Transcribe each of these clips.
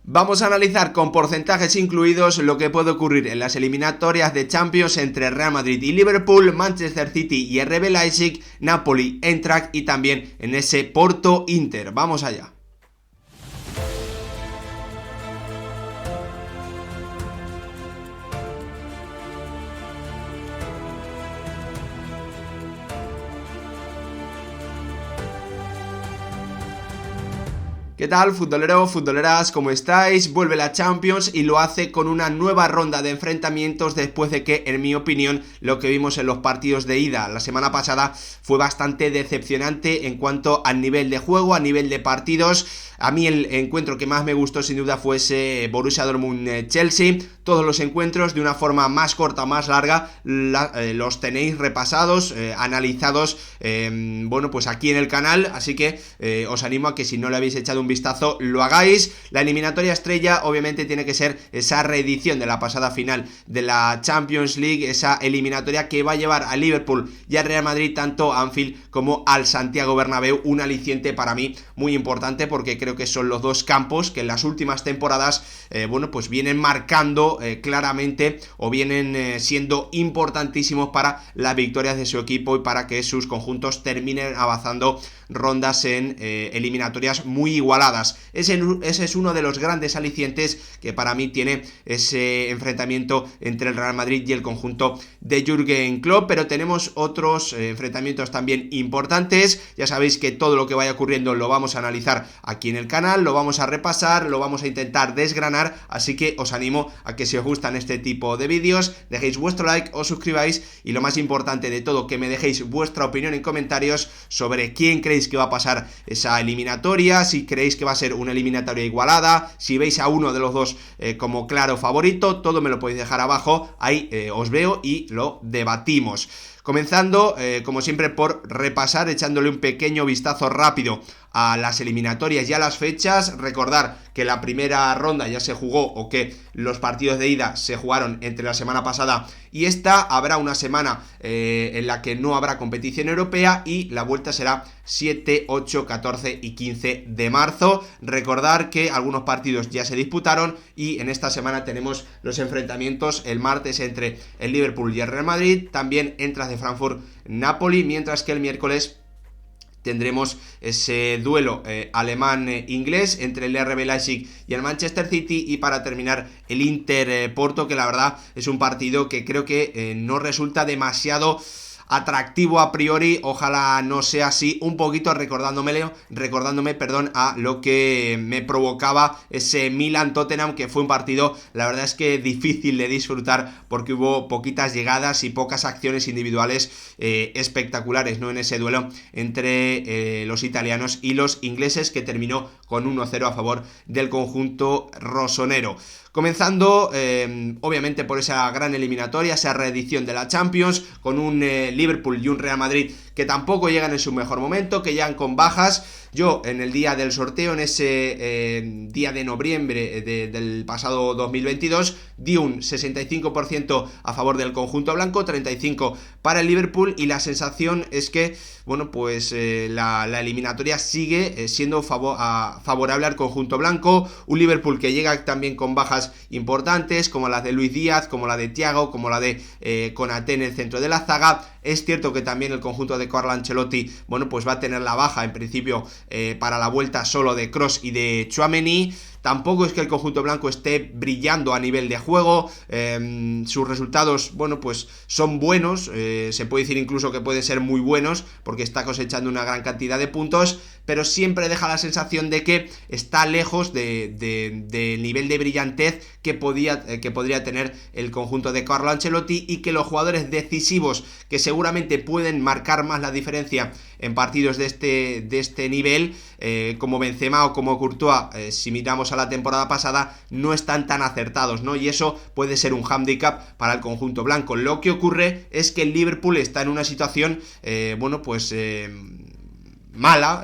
Vamos a analizar con porcentajes incluidos lo que puede ocurrir en las eliminatorias de Champions entre Real Madrid y Liverpool, Manchester City y RB Leipzig, Napoli, Eintracht y también en ese Porto Inter. Vamos allá. ¿Qué tal, futboleros, futboleras? ¿Cómo estáis? Vuelve la Champions y lo hace con una nueva ronda de enfrentamientos después de que, en mi opinión, lo que vimos en los partidos de ida la semana pasada fue bastante decepcionante en cuanto al nivel de juego, a nivel de partidos. A mí el encuentro que más me gustó sin duda fue ese Borussia Dortmund-Chelsea. Todos los encuentros de una forma más corta, más larga, los tenéis repasados, analizados, bueno, pues aquí en el canal, así que os animo a que si no le habéis echado un vistazo lo hagáis. La eliminatoria estrella obviamente tiene que ser esa reedición de la pasada final de la Champions League, esa eliminatoria que va a llevar a Liverpool y a Real Madrid tanto a Anfield como al Santiago Bernabéu, un aliciente para mí muy importante porque creo que son los dos campos que en las últimas temporadas bueno, pues vienen marcando claramente o vienen siendo importantísimos para las victorias de su equipo y para que sus conjuntos terminen avanzando rondas en eliminatorias muy igualadas. Ese es uno de los grandes alicientes que para mí tiene ese enfrentamiento entre el Real Madrid y el conjunto de Jürgen Klopp, pero tenemos otros enfrentamientos también importantes. Ya sabéis que todo lo que vaya ocurriendo lo vamos a analizar aquí en el canal, lo vamos a repasar, lo vamos a intentar desgranar, así que os animo a que si os gustan este tipo de vídeos dejéis vuestro like, os suscribáis y lo más importante de todo, que me dejéis vuestra opinión en comentarios sobre quién creéis que va a pasar esa eliminatoria, si creéis que va a ser una eliminatoria igualada, si veis a uno de los dos como claro favorito, todo me lo podéis dejar abajo, ahí os veo y lo debatimos. Comenzando, como siempre, por repasar, echándole un pequeño vistazo rápido a las eliminatorias y a las fechas. Recordar que la primera ronda ya se jugó, o que los partidos de ida se jugaron entre la semana pasada y esta. Habrá una semana en la que no habrá competición europea y la vuelta será 7, 8, 14 y 15 de marzo. Recordar que algunos partidos ya se disputaron y en esta semana tenemos los enfrentamientos el martes entre el Liverpool y el Real Madrid, también Eintracht de Frankfurt, Napoli, mientras que el miércoles tendremos ese duelo alemán-inglés entre el RB Leipzig y el Manchester City, y para terminar el Inter-Porto, que la verdad es un partido que creo que no resulta demasiado atractivo a priori, ojalá no sea así, un poquito recordándome a lo que me provocaba ese Milan-Tottenham, que fue un partido, la verdad es que difícil de disfrutar porque hubo poquitas llegadas y pocas acciones individuales espectaculares, ¿no?, en ese duelo entre los italianos y los ingleses, que terminó con 1-0 a favor del conjunto rosonero. Comenzando, obviamente, por esa gran eliminatoria, esa reedición de la Champions, con un Liverpool y un Real Madrid que tampoco llegan en su mejor momento, que llegan con bajas. Yo, en el día del sorteo, en ese día de noviembre del pasado 2022, di un 65% a favor del conjunto blanco, 35% para el Liverpool, y la sensación es que, bueno, pues la eliminatoria sigue siendo favorable al conjunto blanco. Un Liverpool que llega también con bajas importantes, como las de Luis Díaz, como la de Thiago, como la de Konaté en el centro de la zaga. Es cierto que también el conjunto de Carlo Ancelotti, bueno, pues va a tener la baja en principio para la vuelta solo de Kroos y de Tchouaméni. Tampoco es que el conjunto blanco esté brillando a nivel de juego, sus resultados, bueno, pues son buenos, se puede decir incluso que pueden ser muy buenos, porque está cosechando una gran cantidad de puntos, pero siempre deja la sensación de que está lejos del nivel de brillantez que podría tener el conjunto de Carlo Ancelotti, y que los jugadores decisivos que seguramente pueden marcar más la diferencia en partidos de este nivel, como Benzema o como Courtois, si miramos a la temporada pasada, no están tan acertados, ¿no? Y eso puede ser un hándicap para el conjunto blanco. Lo que ocurre es que el Liverpool está en una situación, bueno, pues mala,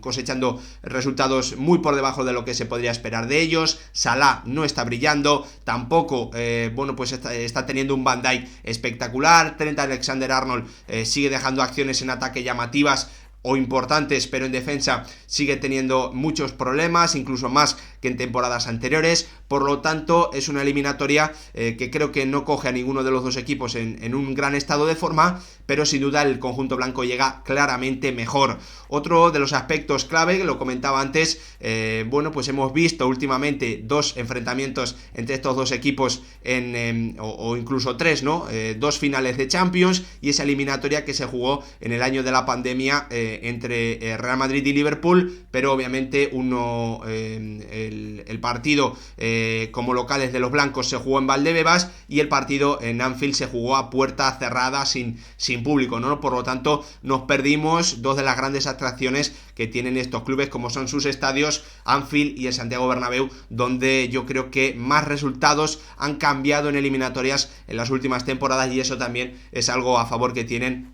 cosechando resultados muy por debajo de lo que se podría esperar de ellos. Salah no está brillando, tampoco, bueno, pues está teniendo un Van Dijk espectacular. Trent Alexander-Arnold sigue dejando acciones en ataque llamativas, o importantes, pero en defensa sigue teniendo muchos problemas, incluso más que en temporadas anteriores. Por lo tanto, es una eliminatoria que creo que no coge a ninguno de los dos equipos en un gran estado de forma, pero sin duda el conjunto blanco llega claramente mejor. Otro de los aspectos clave, lo comentaba antes, pues hemos visto últimamente 2 enfrentamientos entre estos dos equipos o incluso 3, ¿no? 2 finales de Champions, y esa eliminatoria que se jugó en el año de la pandemia entre Real Madrid y Liverpool, pero obviamente el partido como locales de los blancos se jugó en Valdebebas y el partido en Anfield se jugó a puerta cerrada sin público, ¿no? Por lo tanto, nos perdimos 2 de las grandes atracciones que tienen estos clubes, como son sus estadios, Anfield y el Santiago Bernabéu, donde yo creo que más resultados han cambiado en eliminatorias en las últimas temporadas, y eso también es algo a favor que tienen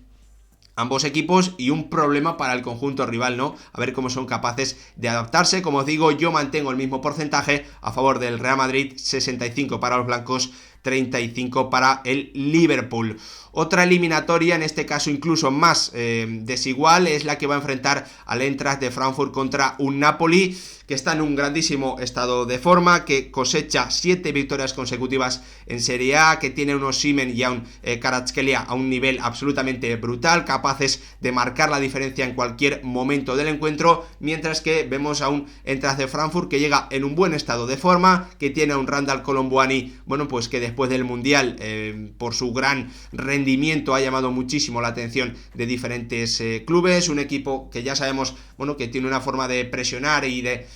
ambos equipos y un problema para el conjunto rival, ¿no? A ver cómo son capaces de adaptarse. Como os digo, yo mantengo el mismo porcentaje a favor del Real Madrid, 65 para los blancos, 35 para el Liverpool. Otra eliminatoria, en este caso incluso más desigual, es la que va a enfrentar al Eintracht de Frankfurt contra un Napoli que está en un grandísimo estado de forma, que cosecha 7 victorias consecutivas en Serie A, que tiene un Osimhen y a un Kvaratskhelia a un nivel absolutamente brutal, capaces de marcar la diferencia en cualquier momento del encuentro, mientras que vemos a un Eintracht de Frankfurt que llega en un buen estado de forma, que tiene a un Randal Colomboani, pues que después del Mundial, por su gran rendimiento, ha llamado muchísimo la atención de diferentes clubes, un equipo que ya sabemos, que tiene una forma de presionar y de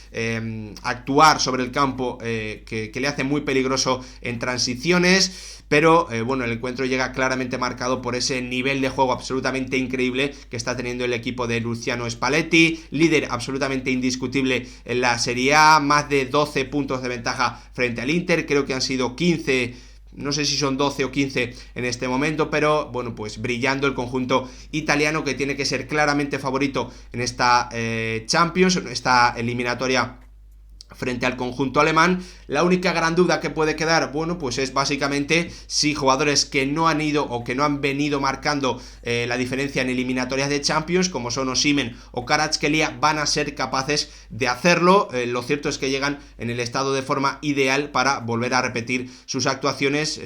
actuar sobre el campo que le hace muy peligroso en transiciones, pero el encuentro llega claramente marcado por ese nivel de juego absolutamente increíble que está teniendo el equipo de Luciano Spalletti, líder absolutamente indiscutible en la Serie A, más de 12 puntos de ventaja frente al Inter, creo que han sido 15, no sé si son 12 o 15 en este momento, pero pues brillando el conjunto italiano, que tiene que ser claramente favorito en esta Champions, en esta eliminatoria frente al conjunto alemán. La única gran duda que puede quedar, pues es básicamente si jugadores que no han ido o que no han venido marcando la diferencia en eliminatorias de Champions, como son Osimhen o Kvaratskhelia, van a ser capaces de hacerlo. Lo cierto es que llegan en el estado de forma ideal para volver a repetir sus actuaciones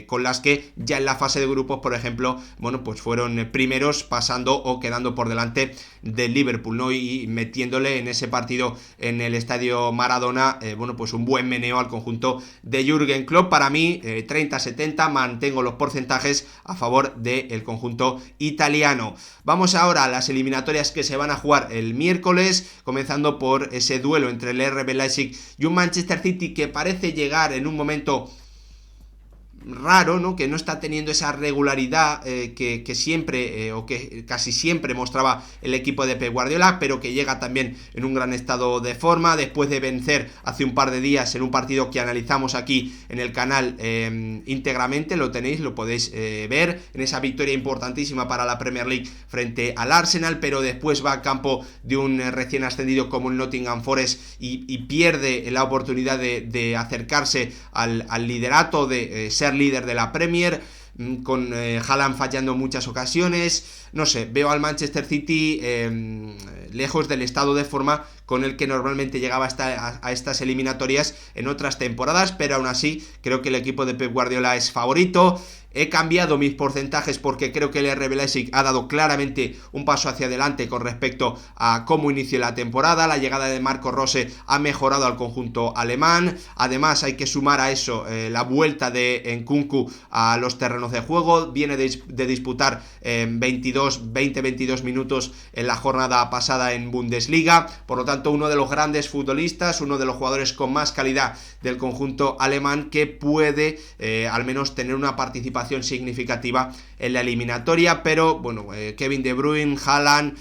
con las que ya en la fase de grupos, por ejemplo, pues fueron primeros, pasando o quedando por delante del Liverpool, ¿no? Y metiéndole en ese partido en el estadio Maradona, pues un buen meneo al conjunto de Jürgen Klopp. Para mí, 30-70, mantengo los porcentajes a favor del conjunto italiano. Vamos ahora a las eliminatorias que se van a jugar el miércoles, comenzando por ese duelo entre el RB Leipzig y un Manchester City que parece llegar en un momento raro, ¿no? Que no está teniendo esa regularidad que siempre o que casi siempre mostraba el equipo de Pep Guardiola, pero que llega también en un gran estado de forma después de vencer hace un par de días en un partido que analizamos aquí en el canal íntegramente. Lo podéis ver en esa victoria importantísima para la Premier League frente al Arsenal, pero después va a campo de un recién ascendido como el Nottingham Forest y pierde la oportunidad de acercarse al liderato, de ser líder de la Premier, con Haaland fallando en muchas ocasiones. No sé, veo al Manchester City lejos del estado de forma con el que normalmente llegaba a estas eliminatorias en otras temporadas, pero aún así creo que el equipo de Pep Guardiola es favorito. He cambiado mis porcentajes porque creo que el RB Leipzig ha dado claramente un paso hacia adelante con respecto a cómo inició la temporada. La llegada de Marco Rose ha mejorado al conjunto alemán. Además, hay que sumar a eso la vuelta de Nkunku a los terrenos de juego. Viene de disputar 20-22 minutos en la jornada pasada en Bundesliga. Por lo tanto, uno de los grandes futbolistas, uno de los jugadores con más calidad del conjunto alemán, que puede al menos tener una participación significativa en la eliminatoria. Pero Kevin De Bruyne, Haaland,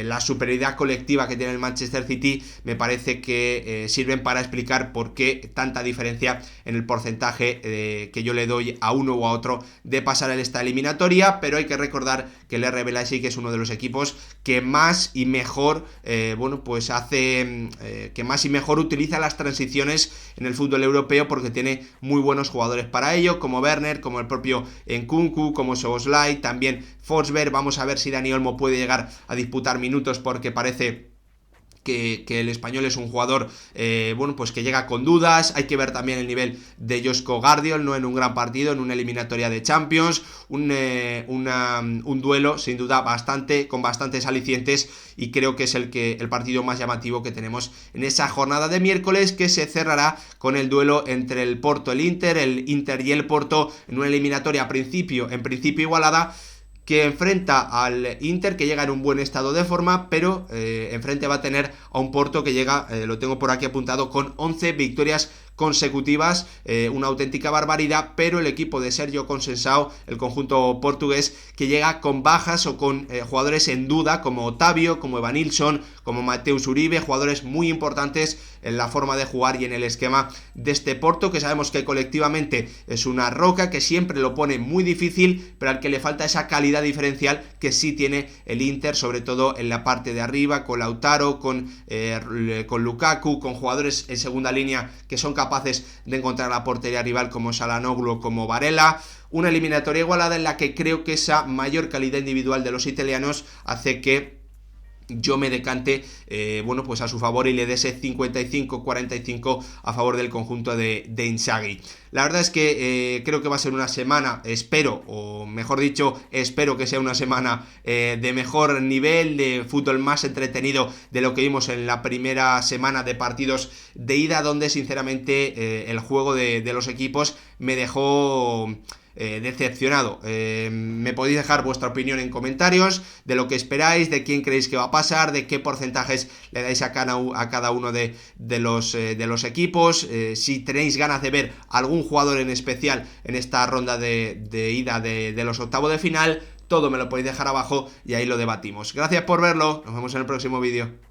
la superioridad colectiva que tiene el Manchester City me parece que sirven para explicar por qué tanta diferencia en el porcentaje que yo le doy a uno o a otro de pasar en esta eliminatoria. Pero hay que recordar que el RB Leipzig es uno de los equipos que más y mejor que más y mejor utiliza las transiciones en el fútbol europeo, porque tiene muy buenos jugadores para ello, como Werner, como el propio Nkunku, como Szoboszlai, también Forsberg. Vamos a ver si Dani Olmo puede llegar a disputar disputar minutos porque parece que el Español es un jugador bueno, pues que llega con dudas. Hay que ver también el nivel de Joško Gvardiol, no en un gran partido, en una eliminatoria de Champions, un duelo sin duda con bastantes alicientes, y creo que es el partido más llamativo que tenemos en esa jornada de miércoles, que se cerrará con el duelo entre el Porto y el Inter y el Porto, en una eliminatoria en principio igualada, que enfrenta al Inter, que llega en un buen estado de forma, pero enfrente va a tener a un Porto que llega, lo tengo por aquí apuntado, con 11 victorias consecutivas, una auténtica barbaridad, pero el equipo de Sergio Conceição, el conjunto portugués, que llega con bajas o con jugadores en duda, como Otavio, como Evanilson, como Mateus Uribe, jugadores muy importantes en la forma de jugar y en el esquema de este Porto, que sabemos que colectivamente es una roca, que siempre lo pone muy difícil, pero al que le falta esa calidad diferencial que sí tiene el Inter, sobre todo en la parte de arriba, con Lautaro, con Lukaku, con jugadores en segunda línea que son capaces de encontrar la portería rival, como Çalhanoğlu o como Varela. Una eliminatoria igualada en la que creo que esa mayor calidad individual de los italianos hace que yo me decante bueno, pues a su favor y le dé ese 55-45 a favor del conjunto de Inzaghi. La verdad es que creo que va a ser una semana, espero que sea una semana de mejor nivel, de fútbol más entretenido de lo que vimos en la primera semana de partidos de ida, donde sinceramente el juego de los equipos me dejó decepcionado. Me podéis dejar vuestra opinión en comentarios de lo que esperáis, de quién creéis que va a pasar, de qué porcentajes le dais a cada uno de los equipos, si tenéis ganas de ver algún jugador en especial en esta ronda de ida de los octavos de final. Todo me lo podéis dejar abajo y ahí lo debatimos. Gracias por verlo, nos vemos en el próximo vídeo.